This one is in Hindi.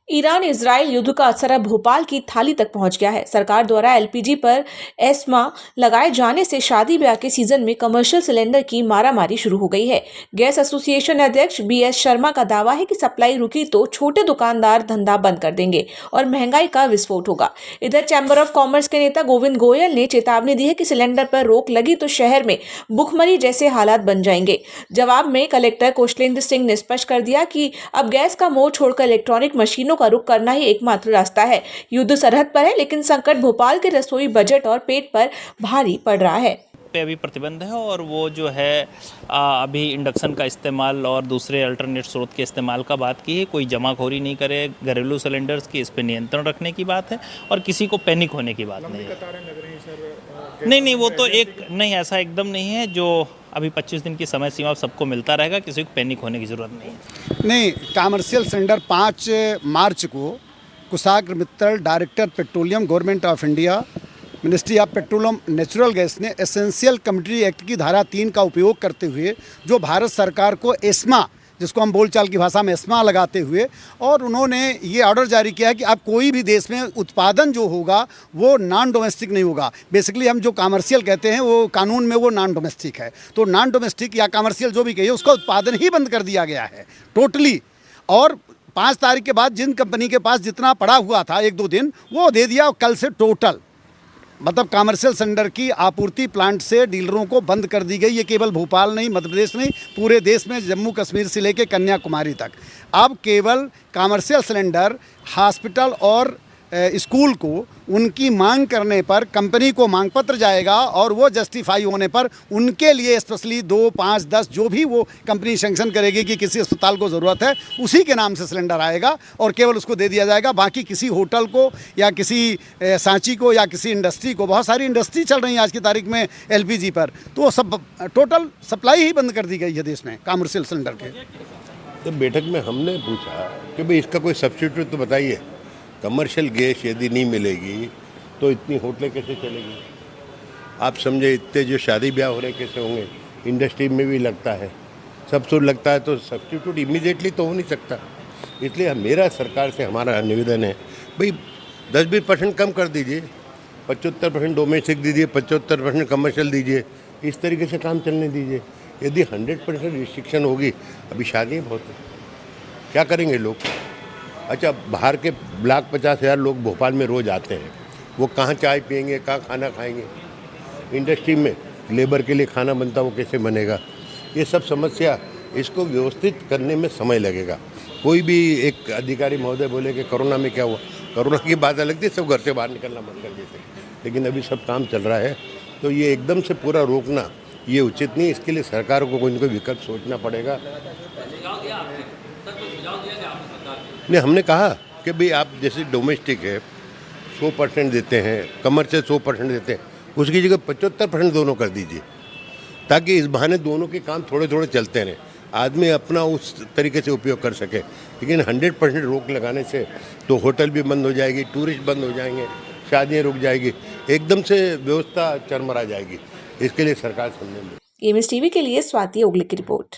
ईरान इजराइल युद्ध का असर अब भोपाल की थाली तक पहुंच गया है। सरकार द्वारा एलपीजी पर एस्मा लगाए जाने से शादी ब्याह के सीजन में कमर्शियल सिलेंडर की मारामारी शुरू हो गई है। गैस एसोसिएशन अध्यक्ष बीएस शर्मा का दावा है कि सप्लाई रुकी तो छोटे दुकानदार धंधा बंद कर देंगे और महंगाई का विस्फोट होगा। इधर चैम्बर ऑफ कॉमर्स के नेता गोविंद गोयल ने चेतावनी दी है कि सिलेंडर पर रोक लगी तो शहर में भुखमरी जैसे हालात बन जाएंगे। जवाब में कलेक्टर कौशलेंद्र सिंह ने स्पष्ट कर दिया कि अब गैस का मोह छोड़कर इलेक्ट्रॉनिक मशीनों का रुख करना ही एकमात्र रास्ता है। युद्ध सरहद पर है, लेकिन संकट भोपाल के रसोई बजट और पेट पर भारी पड़ रहा है। पे अभी प्रतिबंध है और वो जो है अभी इंडक्शन का इस्तेमाल और दूसरे अल्टरनेट स्रोत के इस्तेमाल का बात की है। कोई जमाखोरी नहीं करे, घरेलू सिलेंडर्स की इस पे नियंत्रण रखने की बात है और किसी को पैनिक होने की बात नहीं है। नहीं, वो तो एक नहीं, ऐसा एकदम नहीं है। जो अभी 25 दिन की समय सीमा सबको मिलता रहेगा, किसी को पैनिक होने की ज़रूरत नहीं है। नहीं, कमर्शियल सिलेंडर 5 मार्च को Kushagra Mittal, director petroleum, government of India, ministry of petroleum natural gas ने एसेंशियल कमोडिटी एक्ट की धारा 3 का उपयोग करते हुए जो भारत सरकार को एस्मा, जिसको हम बोलचाल की भाषा में एस्मा लगाते हुए, और उन्होंने ये ऑर्डर जारी किया है कि अब कोई भी देश में उत्पादन जो होगा वो नॉन डोमेस्टिक नहीं होगा। बेसिकली हम जो कमर्शियल कहते हैं वो कानून में वो नॉन डोमेस्टिक है, तो नॉन डोमेस्टिक या कमर्शियल जो भी कहिए उसका उत्पादन ही बंद कर दिया गया है टोटली। और 5 तारीख के बाद जिन कंपनी के पास जितना पड़ा हुआ था 1-2 दिन, वो दे दिया। कल से टोटल मतलब कमर्शियल सिलेंडर की आपूर्ति प्लांट से डीलरों को बंद कर दी गई। ये केवल भोपाल नहीं, मध्य प्रदेश नहीं, पूरे देश में, जम्मू कश्मीर से लेकर कन्याकुमारी तक। अब केवल कमर्शियल सिलेंडर हॉस्पिटल और स्कूल को उनकी मांग करने पर कंपनी को मांग पत्र जाएगा और वो जस्टिफाई होने पर उनके लिए स्पेशली 2, 5, 10 जो भी वो कंपनी सैंक्शन करेगी कि किसी अस्पताल को ज़रूरत है, उसी के नाम से सिलेंडर आएगा और केवल उसको दे दिया जाएगा। बाकी किसी होटल को या किसी सांची को या किसी इंडस्ट्री को, बहुत सारी इंडस्ट्री चल रही है आज की तारीख में एलपीजी पर, तो वो सब टोटल सप्लाई ही बंद कर दी गई है देश में कमर्शियल सिलेंडर के। तो बैठक में हमने पूछा कि भाई इसका कोई सब्स्टिट्यूट तो बताइए। कमर्शियल गैस यदि नहीं मिलेगी तो इतनी होटलें कैसे चलेगी? आप समझे, इतने जो शादी ब्याह हो रहे कैसे होंगे? इंडस्ट्री में भी लगता है, सब कुछ लगता है, तो सब्स्टिट्यूट इमीडिएटली तो हो नहीं सकता। इसलिए मेरा सरकार से हमारा निवेदन है, भाई 10-20% कम कर दीजिए, 75% डोमेस्टिक दीजिए, 75% कमर्शियल दीजिए, इस तरीके से काम चलने दीजिए। यदि 100% रिस्ट्रिक्शन होगी, अभी शादियाँ बहुत हैं, क्या करेंगे लोग? अच्छा, बाहर के 1,50,000 लोग भोपाल में रोज़ आते हैं, वो कहाँ चाय पियेंगे, कहाँ खाना खाएंगे? इंडस्ट्री में लेबर के लिए खाना बनता, वो कैसे बनेगा? ये सब समस्या, इसको व्यवस्थित करने में समय लगेगा। कोई भी एक अधिकारी महोदय बोले कि कोरोना में क्या हुआ, कोरोना की बात अलग थी, सब घर से बाहर निकलना बंद कर देते, लेकिन अभी सब काम चल रहा है, तो ये एकदम से पूरा रोकना ये उचित नहीं। इसके लिए सरकार को कोई न कोई विकल्प सोचना पड़ेगा। नहीं, हमने कहा कि भाई आप जैसे डोमेस्टिक है 100% देते हैं, कमर्शियल 100% देते हैं, उसकी जगह 75% दोनों कर दीजिए, ताकि इस बहाने दोनों के काम थोड़े थोड़े चलते रहें, आदमी अपना उस तरीके से उपयोग कर सके। लेकिन 100% रोक लगाने से तो होटल भी बंद हो जाएगी, टूरिस्ट बंद हो जाएंगे, शादियाँ रुक जाएगी, एकदम से व्यवस्था चरमरा जाएगी। इसके लिए सरकार समझे। एमएस टीवी के लिए स्वाति ओगले की रिपोर्ट।